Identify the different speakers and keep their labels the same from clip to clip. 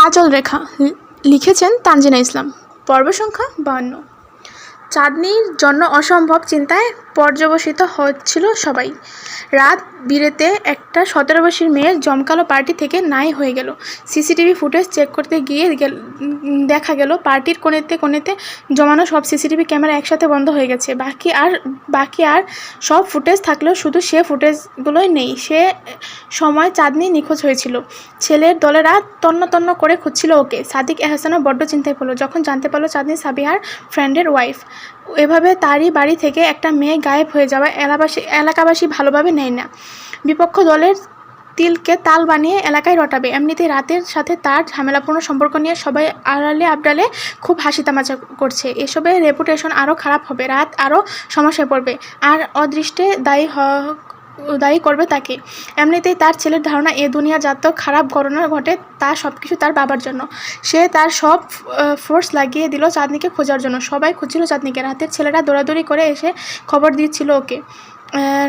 Speaker 1: কাজল রেখা লিখেছেন তানজিনা ইসলাম। পর্ব সংখ্যা 52। চাঁদনির জন্য অসম্ভব চিন্তায় পর্যবসিত হচ্ছিল সবাই। রাত বিরেতে একটা 17 বছরের মেয়ের জমকালো পার্টি থেকে নাই হয়ে গেল। সিসিটিভি ফুটেজ চেক করতে গিয়ে দেখা গেল পার্টির কোণেতে জমানো সব সিসিটিভি ক্যামেরা একসাথে বন্ধ হয়ে গেছে। বাকি আর সব ফুটেজ থাকলেও শুধু সে ফুটেজগুলোই নেই। সে সময় চাঁদনি নিখোঁজ হয়েছিল। ছেলের দলেরা তন্ন করে খুঁজছিল ওকে। সাদিক এহসানও বড্ড চিন্তায় পড়ল যখন জানতে পারলো চাঁদনি সাবিহার ফ্রেন্ডের ওয়াইফ। এভাবে তারই বাড়ি থেকে একটা মেয়ে গায়েব হয়ে যাওয়া এলাকাবাসী ভালোভাবে নেয় না। বিপক্ষ দলের তিলকে তাল বানিয়ে এলাকায় রটাবে। এমনিতেই রাতের সাথে তার ঝামেলাপূর্ণ সম্পর্ক নিয়ে সবাই আড়ালে আবডালে খুব হাসি তামাশা করছে। এসবের রেপুটেশন আরও খারাপ হবে। রাত আরও সমস্যায় পড়বে আর অদৃষ্টে দায়ী করবে তাকে। এমনিতেই তার ছেলের ধারণা এ দুনিয়া যত খারাপ ঘটনা ঘটে তা সব কিছু তার বাবার জন্য। সে তার সব ফোর্স লাগিয়ে দিল চাঁদনিকে খোঁজার জন্য। সবাই খুঁজছিল চাঁদনিকে। রাতের ছেলেরা দৌড়াদৌড়ি করে এসে খবর দিচ্ছিল ওকে।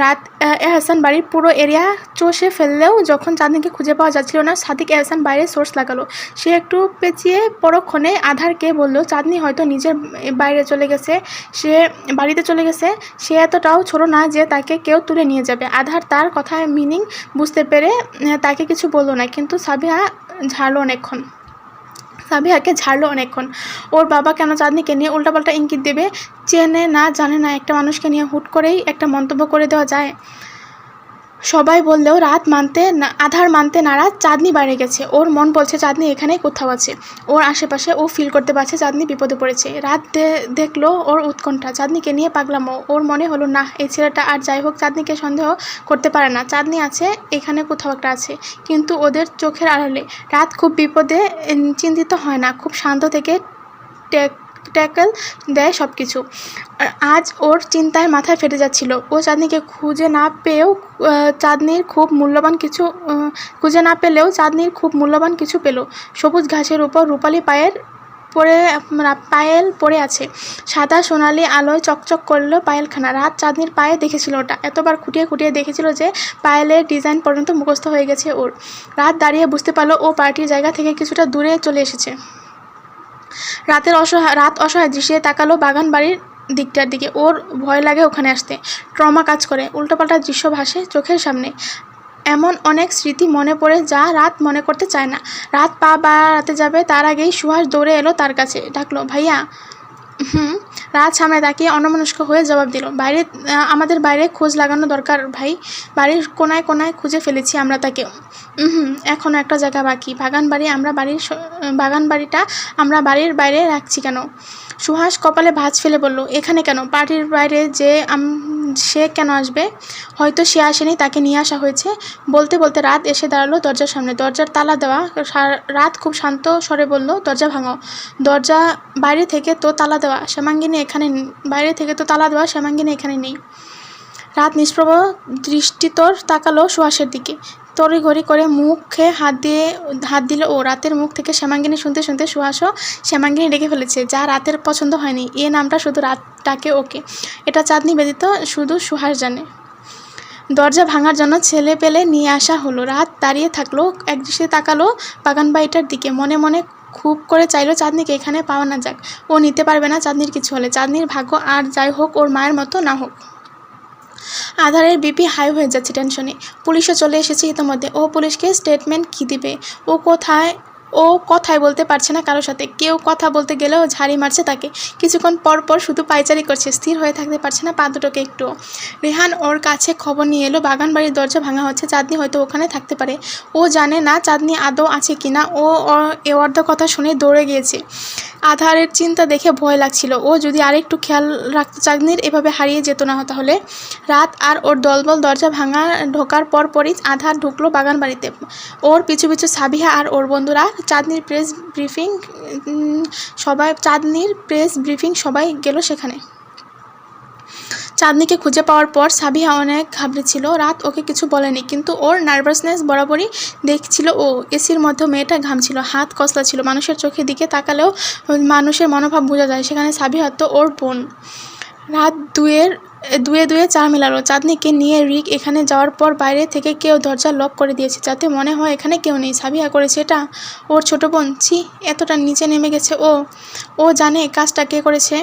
Speaker 1: রাত এহসান বাড়ির পুরো এরিয়া চষে ফেললেও যখন চাঁদনিকে খুঁজে পাওয়া যাচ্ছিল না, সাদিক এহসান বাইরে সোর্স লাগালো। সে একটু পেঁচিয়ে পরক্ষণে আধারকে বলল চাঁদনি হয়তো নিজের সে বাড়িতে চলে গেছে। সে এতটাও ছোট না যে তাকে কেউ তুলে নিয়ে যাবে। আধার তার কথায় মিনিং বুঝতে পেরে তাকে কিছু বলল না, কিন্তু সাবিহাকে ঝাড়লো অনেকক্ষণ। ওর বাবা কেন চাঁদনিকে নিয়ে উল্টাপাল্টা ইঙ্গিত দেবে? চেনে না জানে না একটা মানুষকে নিয়ে হুট করেই একটা মন্তব্য করে দেওয়া যায়? সবাই বললেও আধার মানতে নারাজ। চাঁদনি বাইরে গেছে। ওর মন বলছে চাঁদনি এখানেই কোথাও আছে। ওর আশেপাশে ও ফিল করতে পারছে চাঁদনি বিপদে পড়েছে। রাত দেখলো ওর উৎকণ্ঠা, চাঁদনিকে নিয়ে পাগলামো। ওর মনে হলো না, এই ছেলেটা আর যাই হোক চাঁদনিকে সন্দেহ করতে পারে না। চাঁদনি আছে এখানে কোথাও একটা আছে, কিন্তু ওদের চোখের আড়ালে। রাত খুব বিপদে চিন্তিত হয় না, খুব শান্ত থেকে ট্যাকল দেয় সব কিছু। আজ ওর চিন্তায় মাথায় ফেটে যাচ্ছিল। ও চাঁদনিকে খুঁজে না পেলেও চাঁদনির খুব মূল্যবান কিছু পেল। সবুজ ঘাসের উপর রূপালি পায়েল পড়ে আছে। সাদা সোনালি আলোয় চকচক করলো পায়েলখানা। রাত চাঁদনির পায়ে দেখেছিল ওটা। এতবার খুঁটিয়ে দেখেছিল যে পায়েলের ডিজাইন পর্যন্ত মুখস্থ হয়ে গেছে ওর। রাত দাঁড়িয়ে বুঝতে পারলো ও পার্টির জায়গা থেকে কিছুটা দূরে চলে এসেছে। রাত অসহায় দৃশ্যে তাকালো বাগান বাড়ির দিকটার দিকে। ওর ভয় লাগে ওখানে আসতে। ট্রমা কাজ করে। উল্টোপাল্টা দৃশ্য ভাসে চোখের সামনে। এমন অনেক স্মৃতি মনে পড়ে যা রাত মনে করতে চায় না। রাত পা বাড়াতে যাবে তার আগেই সুহাস দৌড়ে এলো তার কাছে। ডাকলো, ভাইয়া। রাত সামনে তাকিয়ে অন্যমনস্ক হয়ে জবাব দিল, আমাদের বাইরে খোঁজ লাগানো দরকার ভাই। বাড়ির কোনায় খুঁজে ফেলেছি আমরা তাকে। এখনও একটা জায়গা বাকি। বাগান বাড়িটা আমরা বাড়ির বাইরে রাখছি কেন? সুহাস কপালে ভাঁজ ফেলে বলল, এখানে কেন? পার্টির বাইরে সে কেন আসবে? হয়তো সে আসেনি, তাকে নিয়ে আসা হয়েছে। বলতে বলতে রাত এসে দাঁড়ালো দরজার সামনে। দরজার তালা দেওয়া। রাত খুব শান্ত স্বরে বলল, দরজা ভাঙো। দরজা বাইরে থেকে তো তালা দেওয়া, শ্যামাঙ্গিনী এখানে নেই। রাত নিষ্প্রভ দৃষ্টিতর তাকালো সুহাসের দিকে। তড়িঘড়ি করে মুখে হাত দিল ও। রাতের মুখ থেকে শ্যামাঙ্গিনী শুনতে সুহাসও শ্যামাঙ্গিনী ডেকে ফেলেছে, যা রাতের পছন্দ হয়নি। এ নামটা শুধু রাত ডাকে ওকে। এটা চাঁদনি ব্যতীত শুধু সুহাস জানে। দরজা ভাঙার জন্য ছেলে পেলে নিয়ে আসা হলো। রাত দাঁড়িয়ে থাকলো, একদৃষ্টে তাকালো বাগান বাড়িটার দিকে। মনে মনে খুব করে চাইলো চাঁদনিকে এখানে পাওয়া না যাক। ও নিতে পারবে না চাঁদনির কিছু হলে। চাঁদনির ভাগ্য আর যাই হোক, ওর মায়ের মতো না হোক। আধারের বিপি হাই হয়ে যাচ্ছে টেনশনে। পুলিশও চলে এসেছে ইতিমধ্যে। ও পুলিশকে স্টেটমেন্ট কী দিবে? ও কথাই বলতে পারছে না কারোর সাথে। কেউ কথা বলতে গেলেও ঝাড়ি মারছে তাকে। কিছুক্ষণ পর শুধু পায়চারি করছে। স্থির হয়ে থাকতে পারছে না পা দুটোকে একটুও। রেহান ওর কাছে খবর নিয়ে এলো বাগান বাড়ির দরজা ভাঙা হচ্ছে, চাঁদনি হয়তো ওখানে থাকতে পারে। ও জানে না চাঁদনি আদৌ আছে কিনা। ও এ অর্ধ কথা শুনে দৌড়ে গিয়েছে। আধারের চিন্তা দেখে ভয় লাগছিল। ও যদি আরেকটু খেয়াল রাখতো চাঁদনির এভাবে হারিয়ে যেত না তাহলে। রাত আর ওর দলবল দরজা ভাঙা ঢোকার পরপরই আধার ঢুকলো বাগান বাড়িতে। ওর পিছু সাবিহা আর ওর বন্ধুরা। চাঁদনির প্রেস ব্রিফিং সবাই গেল সেখানে। চাঁদনিকে খুঁজে পাওয়ার পর সাবিহা অনেক ঘাবড়েছিল। রাত ওকে কিছু বলেনি, কিন্তু ওর নার্ভাসনেস বরাবরই দেখছিল ও। এসির মধ্যে মেয়েটা ঘামছিল, হাত কসলা ছিল। মানুষের চোখের দিকে তাকালেও মানুষের মনোভাব বোঝা যায়। সেখানে সাবিহা তো ওর বোন। রাত 2-এর দুয়ে দুয়ে চার মেলালো। চাঁদনিকে নিয়ে রিক এখানে যাওয়ার পর বাইরে থেকে কেউ দরজা লক করে দিয়েছে, যাতে মনে হয় এখানে কেউ নেই। সাবিহা করেছে এটা? ওর ছোট বোন? ছি, এতটা নিচে নেমে গেছে ও। ও জানে কাজটা কে করেছে।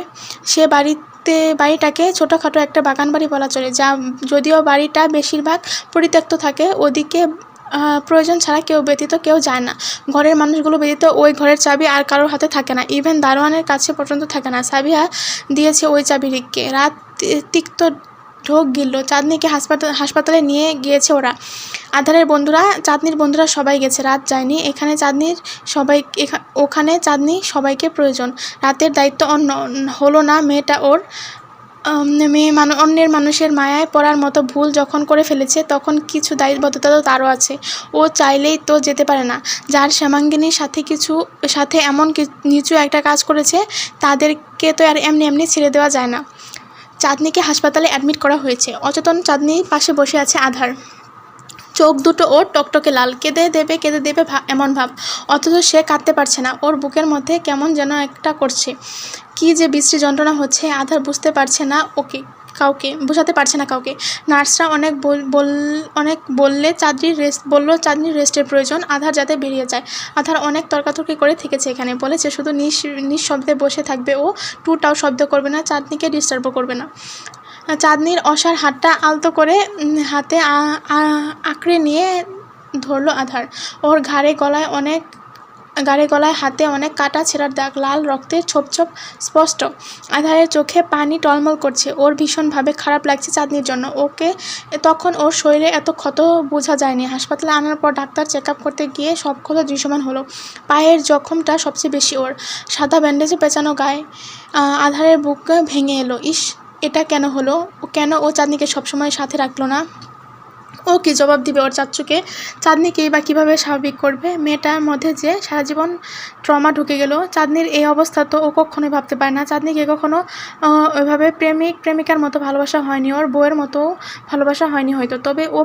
Speaker 1: সে বাড়িটাকে ছোটোখাটো একটা বাগান বাড়ি বলা চলে, যদিও বাড়িটা বেশিরভাগ পরিত্যক্ত থাকে। ওদিকে প্রয়োজন ছাড়া কেউ যায় না। ঘরের মানুষগুলো ব্যতীত ওই ঘরের চাবি আর কারোর হাতে থাকে না, ইভেন দারোয়ানের কাছে পর্যন্ত থাকে না। সাবিহা দিয়েছে ওই চাবি রিককে। রাত তিক্ত ঢোক গিলল। চাঁদনিকে হাসপাতালে নিয়ে গিয়েছে ওরা। চাঁদনির বন্ধুরা সবাই গেছে, রাত যায়নি। ওখানে চাঁদনি সবাইকে প্রয়োজন। রাতের দায়িত্ব হলো না মেয়েটা ওর। অন্যের মানুষের মায়ায় পড়ার মতো ভুল যখন করে ফেলেছে, তখন কিছু দায়বদ্ধতা তো তারও আছে। ও চাইলেই তো যেতে পারে না। যার শ্যামাঙ্গিনীর সাথে এমন নিচু একটা কাজ করেছে, তাদেরকে তো আর এমনি ছেড়ে দেওয়া যায় না। চাঁদনিকে হাসপাতালে অ্যাডমিট করা হয়েছে। অচেতন চাঁদনির পাশে বসে আছে আধার। চোখ দুটো ওর টকটকে লাল। কেঁদে দেবে এমন ভাব, অথচ সে কাঁদতে পারছে না। ওর বুকের মধ্যে কেমন যেন একটা করছে। কি যে বিশ্রী যন্ত্রণা হচ্ছে, আধার বুঝতে পারছে না বোঝাতে পারছে না কাউকে। নার্সরা অনেক বললে চাঁদনির রেস্টের প্রয়োজন, আধার যাতে বেরিয়ে যায়। আধার অনেক তর্কাতর্কি করে থেকেছে এখানে, বলেছে শুধু নিঃশব্দে বসে থাকবে ও, টুটাও শব্দ করবে না, চাঁদনিকে ডিস্টার্বও করবে না। চাঁদনির অসার হাতটা আলতো করে হাতে আঁকড়ে নিয়ে ধরল আধার। ওর ঘাড়ে গলায় হাতে অনেক কাটা ছেঁড়ার দাগ, লাল রক্তের ছোপ স্পষ্ট। আধারের চোখে পানি টলমল করছে। ওর ভীষণভাবে খারাপ লাগছে চাঁদনির জন্য। তখন ওর শরীরে এত ক্ষত বোঝা যায়নি। হাসপাতালে আনার পর ডাক্তার চেক আপ করতে গিয়ে সব ক্ষত দৃশ্যমান হলো। পায়ের জখমটা সবচেয়ে বেশি ওর। সাদা ব্যান্ডেজে পেঁচানো গায়ে আধারের বুক ভেঙে এলো। ইস, এটা কেন হলো? কেন ও চাঁদনিকে সবসময় সাথে রাখলো না? ও কি জবাব দিবে ওর চাচ্চুকে? চাঁদনিকেই বা কীভাবে স্বাভাবিক করবে? মেয়েটার মধ্যে যে সারা জীবন ট্রমা ঢুকে গেল। চাঁদনির এই অবস্থা তো ও কখনোই ভাবতে পারে না। চাঁদনিকে কখনো ওইভাবে প্রেমিকার মতো ভালোবাসা হয়নি, ওর বউয়ের মতো ভালোবাসা হয়নি হয়তো। তবে ও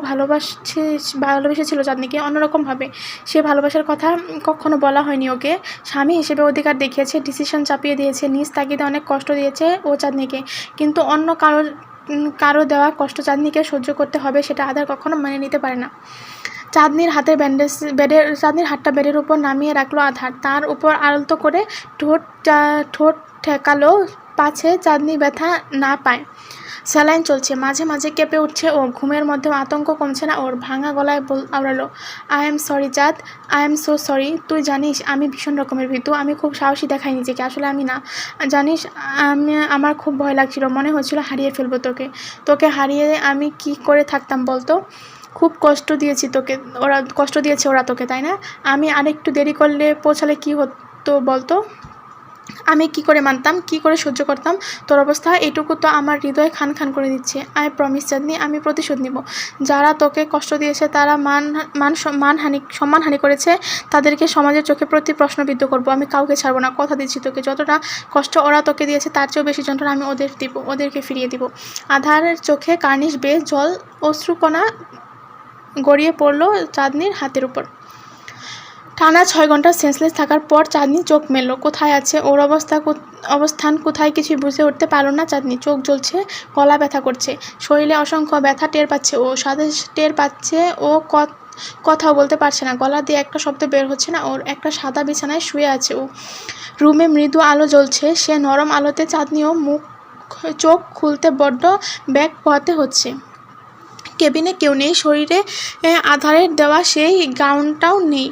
Speaker 1: ভালোবেসেছিল চাঁদনিকে অন্যরকমভাবে। সে ভালোবাসার কথা কখনো বলা হয়নি ওকে। স্বামী হিসেবে অধিকার দেখিয়েছে, ডিসিশন চাপিয়ে দিয়েছে, নিজ তাগিদে অনেক কষ্ট দিয়েছে ও চাঁদনিকে। কিন্তু অন্য কারো দেওয়া কষ্ট চাঁদনিকে সহ্য করতে হবে, সেটা আধার কখনো মেনে নিতে পারে না। চাঁদনির হাতটা বেডের উপর নামিয়ে রাখলো আধার। তার উপর আলতো করে ঠোঁট ঠেকালো, পাছে চাঁদনি ব্যথা না পায়। স্যালাইন চলছে। মাঝে মাঝে কেঁপে উঠছে ও। ঘুমের মধ্যেও আতঙ্ক কমছে না ওর। ভাঙা গলায় আওড়ালো, আই এম সরি চাঁদ, আই এম সো সরি। তুই জানিস আমি ভীষণ রকমের ভীতু। আমি খুব সাহসী দেখাই নিজেকে, আসলে আমি না। জানিস আমার খুব ভয় লাগছিল, মনে হচ্ছিল হারিয়ে ফেলবো তোকে হারিয়ে আমি কি করে থাকতাম বলতো? খুব কষ্ট দিয়েছে ওরা তোকে, তাই না? আমি আরেকটু দেরি করলে পৌঁছালে কি হতো বলতো? আমি কি করে মানতাম, কি করে সহ্য করতাম তোর অবস্থা? এটুকু তো আমার হৃদয় খান খান করে দিচ্ছে। আই প্রমিস চাঁদনি, আমি প্রতিশোধ নিব। যারা তোকে কষ্ট দিয়েছে, তারা সম্মানহানি করেছে, তাদেরকে সমাজের চোখে প্রশ্নবিদ্ধ করব। আমি কাউকে ছাড়বো না, কথা দিচ্ছি তোকে। যতটা কষ্ট ওরা তোকে দিয়েছে, তার চেয়েও বেশি যন্ত্রণা আমি ওদেরকে ফিরিয়ে দিব। আধারের চোখে কার্নিশ বেয়ে জল, অশ্রুকণা গড়িয়ে পড়লো চাঁদনির হাতের উপর। টানা 6 ঘন্টা সেন্সলেস থাকার পর চাঁদনি চোখ মেলল। কোথায় আছে ওর অবস্থান কোথায় কিছুই বুঝে উঠতে পারল না চাঁদনি। চোখ জ্বলছে, গলা ব্যথা করছে, শরীরে অসংখ্য ব্যথা টের পাচ্ছে ও। টের পাচ্ছে ও, কথাও বলতে পারছে না। গলা দিয়ে একটা শব্দ বের হচ্ছে না ওর। একটা সাদা বিছানায় শুয়ে আছে ও। রুমে মৃদু আলো জ্বলছে, সে নরম আলোতে চাঁদনিও চোখ খুলতে বড্ড ব্যাগ পোহাতে হচ্ছে। কেবিনে কেউ নেই, শরীরে আধারের দেওয়া সেই গাউনটাও নেই।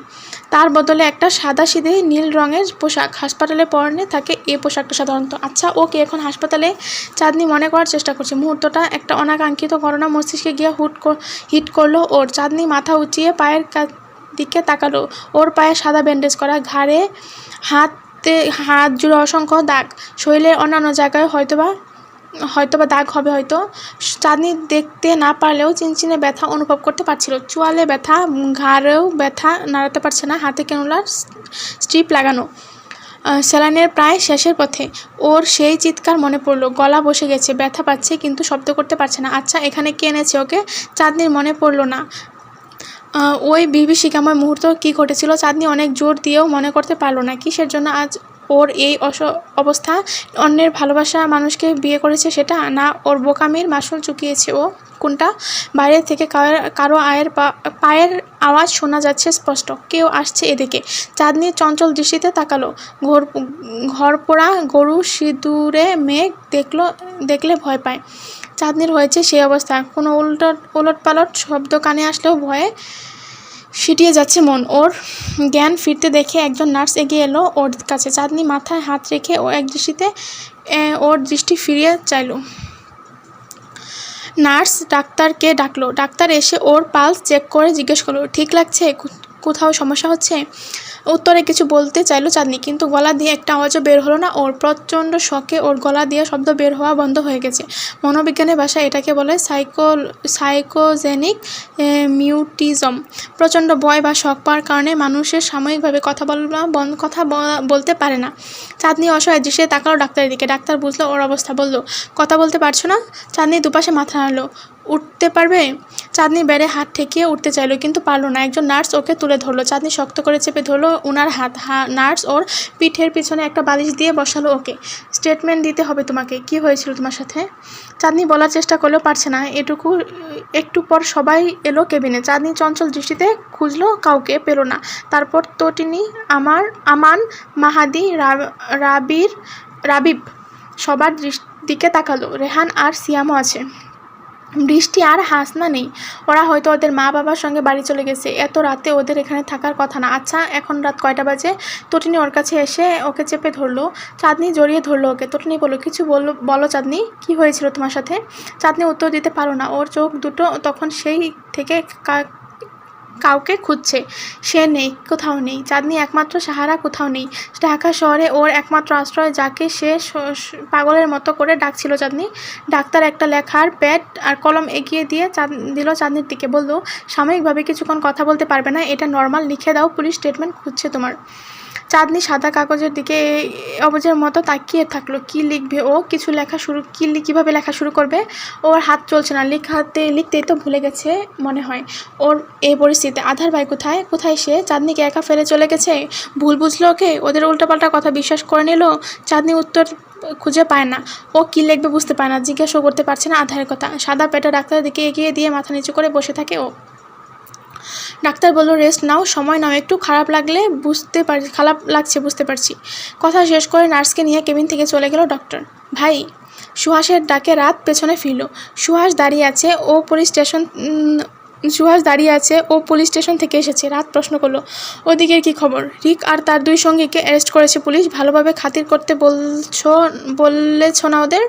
Speaker 1: তার বদলে একটা সাদাসিধে নীল রঙের পোশাক। হাসপাতালে পরনে থাকে এই পোশাকটা সাধারণত। আচ্ছা, ও কি এখন হাসপাতালে? চাঁদনি মনে করার চেষ্টা করছে। মুহূর্তটা একটা অনাকাঙ্ক্ষিত ঘটনা মস্তিষ্কে গিয়ে হিট করলো ওর। চাঁদনি মাথা উঁচিয়ে পায়ের দিকে তাকালো। ওর পায়ে সাদা ব্যান্ডেজ করা, ঘাড়ে হাত জুড়ে অসংখ্য দাগ। শরীরের অন্যান্য জায়গায় হয়তোবা দাগ হবে হয়তো। চাঁদনি দেখতে না পারলেও চিনচিনে ব্যথা অনুভব করতে পারছিল। চোয়ালে ব্যথা, ঘাড়েও ব্যথা, নাড়াতে পারছে না। হাতে ক্যানুলার স্ট্রিপ লাগানো, স্যালাইনের প্রায় শেষের পথে। ওর সেই চিৎকার মনে পড়ল। গলা বসে গেছে, ব্যথা পাচ্ছে, কিন্তু শব্দ করতে পারছে না। আচ্ছা, এখানে কে এনেছে ওকে? চাঁদনির মনে পড়ল না ওই বিভীষিকাময় মুহূর্ত কি ঘটেছিল। চাঁদনি অনেক জোর দিয়েও মনে করতে পারল না কিসের জন্য আজ ওর এই অবস্থা? অন্যের ভালোবাসা মানুষকে বিয়ে করেছে সেটা, না ওর বোকামির মাসুল চুকিয়েছে ও? কোনটা? বাইরে থেকে কারো পায়ের আওয়াজ শোনা যাচ্ছে স্পষ্ট। কেউ আসছে এদিকে। চাঁদনি চঞ্চল দৃষ্টিতে তাকালো। ঘরপোড়া গরু সিঁদুরে মেঘ দেখলে ভয় পায়। চাঁদনির হয়েছে সেই অবস্থা। কোনো উলটপালট শব্দ কানে আসলেও ভয়ে সিটিয়ে যাচ্ছে মন ওর। জ্ঞান ফিরতে দেখে একজন নার্স এগিয়ে এলো ওর কাছে। চাঁদনি মাথায় হাত রেখে ও এক দৃষ্টিতে ওর দৃষ্টি ফিরিয়ে চাইল। নার্স ডাক্তারকে ডাকলো। ডাক্তার এসে ওর পালস চেক করে জিজ্ঞেস করলো, ঠিক লাগছে? কোথাও সমস্যা হচ্ছে? উত্তরে কিছু বলতে চাইলো চাঁদনি, কিন্তু গলা দিয়ে একটা আওয়াজও বের হলো না ওর। প্রচণ্ড শখে ওর গলা দিয়ে শব্দ বের হওয়া বন্ধ হয়ে গেছে। মনোবিজ্ঞানের ভাষায় এটাকে বলে সাইকোজেনিক মিউটিজম। প্রচণ্ড ভয় বা শখ পাওয়ার কারণে মানুষের সাময়িকভাবে কথা বলতে পারে না। চাঁদনি অসহায় দৃষ্টিতে তাকালো ডাক্তারের দিকে। ডাক্তার বুঝলো ওর অবস্থা, বলল, কথা বলতে পারছো না? চাঁদনি দুপাশে মাথা নাড়ল। উঠতে পারবে? চাঁদনি বেড়ে হাত ঠেকিয়ে উঠতে চাইলো, কিন্তু পারলো না। একজন নার্স ওকে তুলে ধরলো। চাঁদনি শক্ত করে চেপে ধরলো ওনার হাত। নার্স ওর পিঠের পিছনে একটা বালিশ দিয়ে বসালো ওকে। স্টেটমেন্ট দিতে হবে তোমাকে। কি হয়েছিল তোমার সাথে? চাঁদনি বলার চেষ্টা করলেও পারছে না। একটু পর সবাই এলো কেবিনে। চাঁদনি চঞ্চল দৃষ্টিতে খুঁজলো, কাউকে পেল না। তারপর তটিনী, আমান, মাহাদি, রাবিব সবার দিকে তাকালো। রেহান আর সিয়ামও আছে। বৃষ্টি আর হাসনা নেই। ওরা হয়তো ওদের মা বাবার সঙ্গে বাড়ি চলে গেছে। এত রাতে ওদের এখানে থাকার কথা না। আচ্ছা, এখন রাত কয়টা বাজে? তটিনী ওর কাছে এসে ওকে চেপে ধরলো। চাঁদনি জড়িয়ে ধরলো ওকে। তটিনী বলল, কিছু বলো চাঁদনি, কি হয়েছিল তোমার সাথে? চাঁদনি উত্তর দিতে পারো না। ওর চোখ দুটো তখন সেই থেকে কাউকে খুঁজছে। সে নেই, কোথাও নেই। চাঁদনি একমাত্র সাহারা কোথাও নেই। ঢাকা শহরে ওর একমাত্র আশ্রয়, যাকে সে পাগলের মতো করে ডাকছিল চাঁদনি। ডাক্তার একটা লেখার প্যাড আর কলম এগিয়ে দিয়ে দিল চাঁদনির দিকে। বলল, সাময়িকভাবে কিছুক্ষণ কথা বলতে পারবে না, এটা নর্মাল, লিখে দাও, পুলিশ স্টেটমেন্ট খুঁজছে তোমার। চাঁদনি সাদা কাগজের দিকে অবুঝের মতো তাকিয়ে থাকলো। কি লিখবে ও? কিছু লেখা কিভাবে লেখা শুরু করবে? ওর হাত চলছে না। লিখতেই তো ভুলে গেছে মনে হয়। ওর এই পরিস্থিতিতে আধার ভাই কোথায় সে? চাঁদনিকে একা ফেলে চলে গেছে? ভুল বুঝলো ওকে? ওদের উল্টাপাল্টা কথা বিশ্বাস করে নিল? চাঁদনি উত্তর খুঁজে পায় না। ও কি লিখবে বুঝতে পায় না। জিজ্ঞাসাও করতে পারছে না আধারের কথা। সাদা পেটা ডাক্তারের দিকে এগিয়ে দিয়ে মাথা নিচু করে বসে থাকে ও। ডাক্তার বলল, রেস্ট নাও, সময় নাও একটু। খারাপ লাগছে বুঝতে পারছি। কথা শেষ করে নার্সকে নিয়ে কেবিন থেকে চলে গেল ডক্টর। ভাই, সুহাসের ডাকে রাত পেছনে ফিরল। সুহাস দাঁড়িয়ে আছে, ও পুলিশ স্টেশন থেকে এসেছে। রাত প্রশ্ন করলো, ওদিকের কি খবর? রিক আর তার 2 সঙ্গীকে অ্যারেস্ট করেছে পুলিশ। ভালোভাবে খাতির করতে বলেছ না ওদের?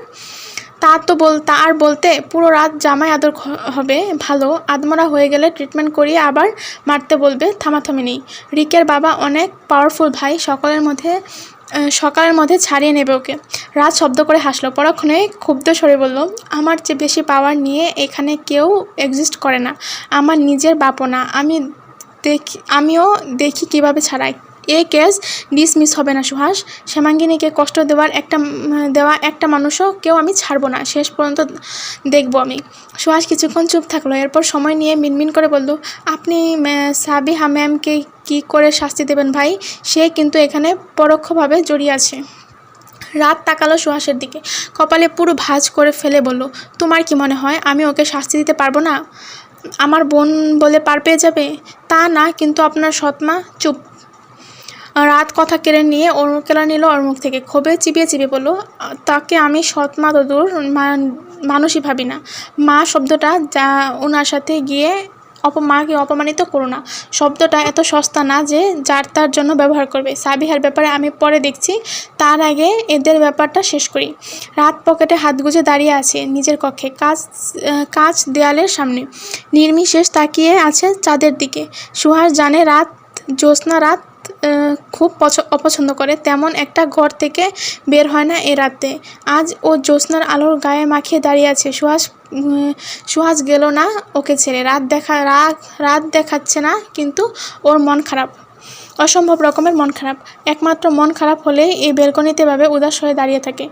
Speaker 1: তা আর বলতে, পুরো রাত জামাই আদর হবে। ভালো আদমরা হয়ে গেলে ট্রিটমেন্ট করিয়ে আবার মারতে বলবে, থামাথামি নেই। রিকের বাবা অনেক পাওয়ারফুল ভাই, সকালের মধ্যে ছাড়িয়ে নেবে ওকে। রাত শব্দ করে হাসলো। পরক্ষণে ক্ষুব্ধ স্বরে বলল, আমার চেয়ে বেশি পাওয়ার নিয়ে এখানে কেউ এক্সিস্ট করে না। আমার নিজের বাপও না। আমিও দেখি কিভাবে ছাড়াই। এ কেস ডিসমিস হবে না সুহাস। শ্যামাঙ্গিনীকে কষ্ট দেওয়া একটা মানুষও কেউ আমি ছাড়বো না। শেষ পর্যন্ত দেখবো আমি। সুহাস কিছুক্ষণ চুপ থাকলো। এরপর সময় নিয়ে মিনমিন করে বলল, আপনি সাবিহা ম্যামকে কী করে শাস্তি দেবেন ভাই? সে কিন্তু এখানে পরোক্ষভাবে জড়িয়ে আছে। রাত তাকালো সুহাসের দিকে, কপালে পুরো ভাঁজ করে ফেলে বলল, তোমার কি মনে হয় আমি ওকে শাস্তি দিতে পারবো না? আমার বোন বলে পার পেয়ে যাবে? তা না, কিন্তু আপনার সৎমা। চুপ। রাত কথা কেড়ে নিল ওর মুখ থেকে। ক্ষোভে চিবিয়ে বলল, তাকে আমি সৎমা দদুর মানুষই ভাবি না। মা শব্দটা যা ওনার সাথে গিয়ে মাকে অপমানিত করো না। শব্দটা এত সস্তা না যে যার তার জন্য ব্যবহার করবে। সাবিহার ব্যাপারে আমি পরে দেখছি, তার আগে এদের ব্যাপারটা শেষ করি। রাত পকেটে হাত গুজে দাঁড়িয়ে আছে নিজের কক্ষে, কাঁচ দেয়ালের সামনে নির্বিশেষ তাকিয়ে আছে চাঁদের দিকে। সুহাস জানে জ্যোৎস্না রাত খুব অপছন্দ করে। তেমন একটা ঘর থেকে বের হয় না এ রাতে। আজ ও জ্যোৎস্নার আলোর গায়ে মাখিয়ে দাঁড়িয়ে আছে। সুহাস গেল না ওকে ছেড়ে। রাত দেখাচ্ছে না, কিন্তু ওর মন খারাপ, অসম্ভব রকমের মন খারাপ। একমাত্র মন খারাপ হলে এই বেলকনিতে ভাবে উদাস হয়ে দাঁড়িয়ে থাকে।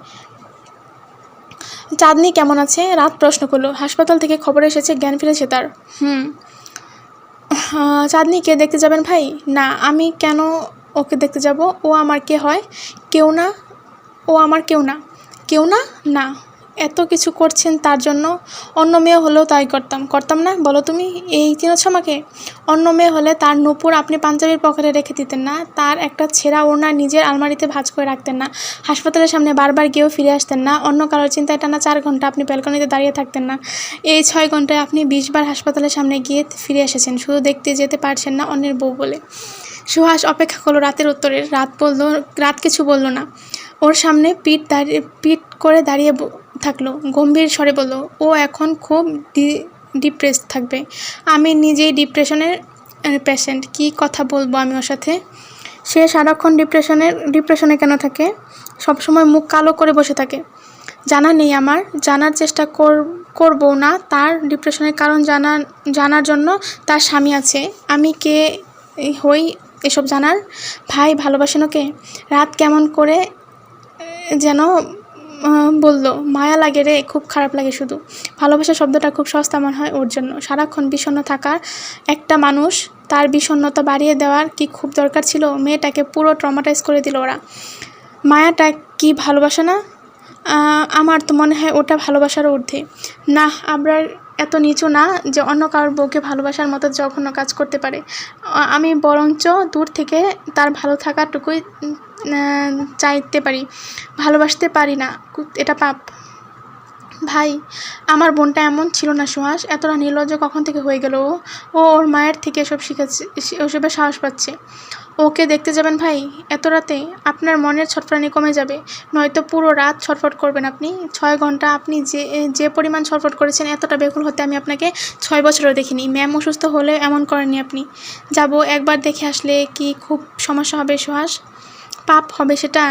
Speaker 1: চাঁদনি কেমন আছে? রাত প্রশ্ন করলো। হাসপাতাল থেকে খবর এসেছে, জ্ঞান ফিরেছে তার। চাঁদনিকে দেখতে যাবেন ভাই? না, আমি কেন ওকে দেখতে যাব। ও আমার কে হয়? কেউ না। ও আমার কেউ না। কেউ না? না। এত কিছু করছেন তার জন্য। অন্য মেয়ে হলেও তাই করতাম না? বলো তুমি, এই চিনেছ আমাকে? অন্য মেয়ে হলে তার নূপুর আপনি পাঞ্জাবির পকেটে রেখে দিতেন না, তার একটা ছেঁড়া ওড়না নিজের আলমারিতে ভাঁজ করে রাখতেন না, হাসপাতালের সামনে বারবার গিয়েও ফিরে আসতেন না, অন্য কারোর চিন্তায় টানা 4 ঘন্টা আপনি ব্যালকনিতে দাঁড়িয়ে থাকতেন না। এই 6 ঘন্টায় আপনি 20 বার হাসপাতালের সামনে গিয়ে ফিরে এসেছেন, শুধু দেখতে যেতে পারছেন না অন্যের বউ বলে। সুহাস অপেক্ষা করলো রাতের উত্তরের। রাত কিছু বলল না। ওর সামনে পিঠ করে দাঁড়িয়ে থাকলো। গম্ভীর স্বরে বলল, ও এখন খুব ডিপ্রেসড থাকবে। আমি নিজেই ডিপ্রেশনের পেশেন্ট। কি কথা বলবো আমি ওর সাথে? সে সারাক্ষণ ডিপ্রেশনে কেন থাকে? সবসময় মুখ কালো করে বসে থাকে। জানা নেই আমার, জানার চেষ্টা করবো না। তার ডিপ্রেশনের কারণ জানার জন্য তার স্বামী আছে। আমি কে হই এসব জানার? ভাই ভালোবাসেন ওকে? রাত কেমন করে যেন বলল, মায়া লাগে রে, খুব খারাপ লাগে শুধু। ভালোবাসা শব্দটা খুব সস্তা মনে হয় ওর জন্য। সারাক্ষণ বিষণ্ণ থাকার একটা মানুষ, তার বিষণ্ণতা বাড়িয়ে দেওয়ার কি খুব দরকার ছিল? মেয়েটাকে পুরো ট্রমাটাইজ করে দিল ওরা। মায়াটা কি ভালোবাসা না? আমার তো মনে হয় ওটা ভালোবাসার ঊর্ধ্বে। না, আবরার এত নিচু না যে অন্য কারোর বউকে ভালোবাসার মতো জঘন্য কাজ করতে পারে। আমি বরঞ্চ দূর থেকে তার ভালো থাকাটুকুই চাইতে পারি, ভালোবাসতে পারি না। এটা পাপ। ভাই, আমার বোনটা এমন ছিল না সুহাস। এতটা নির্লজ্জ কখন থেকে হয়ে গেল ও? ওর মায়ের থেকে এসব শিখেছে, ওসবে সাহস পাচ্ছে। ওকে দেখতে যাবেন ভাই এত রাতে? আপনার মনের ছটফটানি কমে যাবে, নয়তো পুরো রাত ছটফট করবেন আপনি। 6 ঘন্টা আপনি যে পরিমাণ ছটফট করেছেন, এতটা বেকুল হতে আমি আপনাকে 6 বছরও দেখিনি। ম্যাম অসুস্থ হলে এমন করেননি আপনি। যাব, একবার দেখে আসলে কি খুব সমস্যা হবে সুহাস? পাপ হবে সেটা?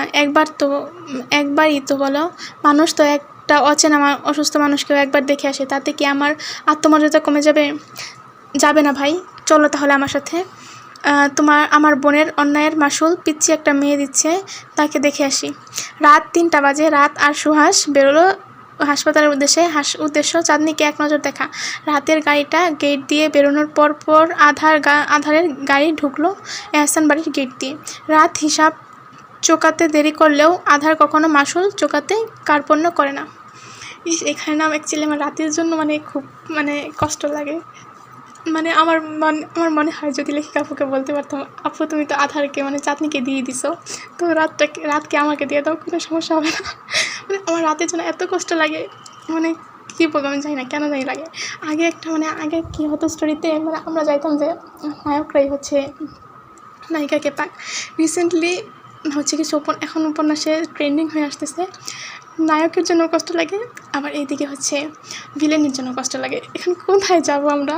Speaker 1: একবারই তো বলো। মানুষ তো একটা অচেনা অসুস্থ মানুষকেও একবার দেখে আসে, তাতে কি আমার আত্মমর্যাদা কমে যাবে? যাবে না ভাই, চলো তাহলে আমার সাথে। আমার বোনের অন্যায়ের মাসুল পিচ্ছি একটা মেয়ে দিচ্ছে, তাকে দেখে আসি। রাত 3টা বাজে। রাত আর সুহাস বেরোলো হাসপাতালের উদ্দেশ্য চাঁদনিকে এক নজর দেখা। রাতের গাড়িটা গেট দিয়ে বেরোনোর পর আধারের গাড়ি ঢুকলো এহসান বাড়ির গেট দিয়ে। রাত হিসাব চোকাতে দেরি করলেও আধার কখনো মাসুল চোকাতে কার্পণ্য করে না। এখানে না অ্যাকচুয়ালি আমার রাতের জন্য খুব কষ্ট লাগে। আমার মনে হয় যদি লেখিকা আপুকে বলতে পারতাম, আপু তুমি তো আধারকে চাঁদনিকে দিয়ে দিছো, তো রাতকে আমাকে দিয়ে দাও, কোনো সমস্যা হবে না। আমার রাতের জন্য এত কষ্ট লাগে, কী বলবো আমি জানি না কেন জানি লাগে। আগে কী হতো স্টোরিতে, আমরা যাইতাম যে নায়করাই হচ্ছে নায়িকাকে পাক। রিসেন্টলি হচ্ছে কিছু এখন উপন্যাসে ট্রেন্ডিং হয়ে আসতেছে, নায়কের জন্য কষ্ট লাগে, আবার এইদিকে হচ্ছে ভিলেনের জন্য কষ্ট লাগে। এখন কোথায় যাবো আমরা?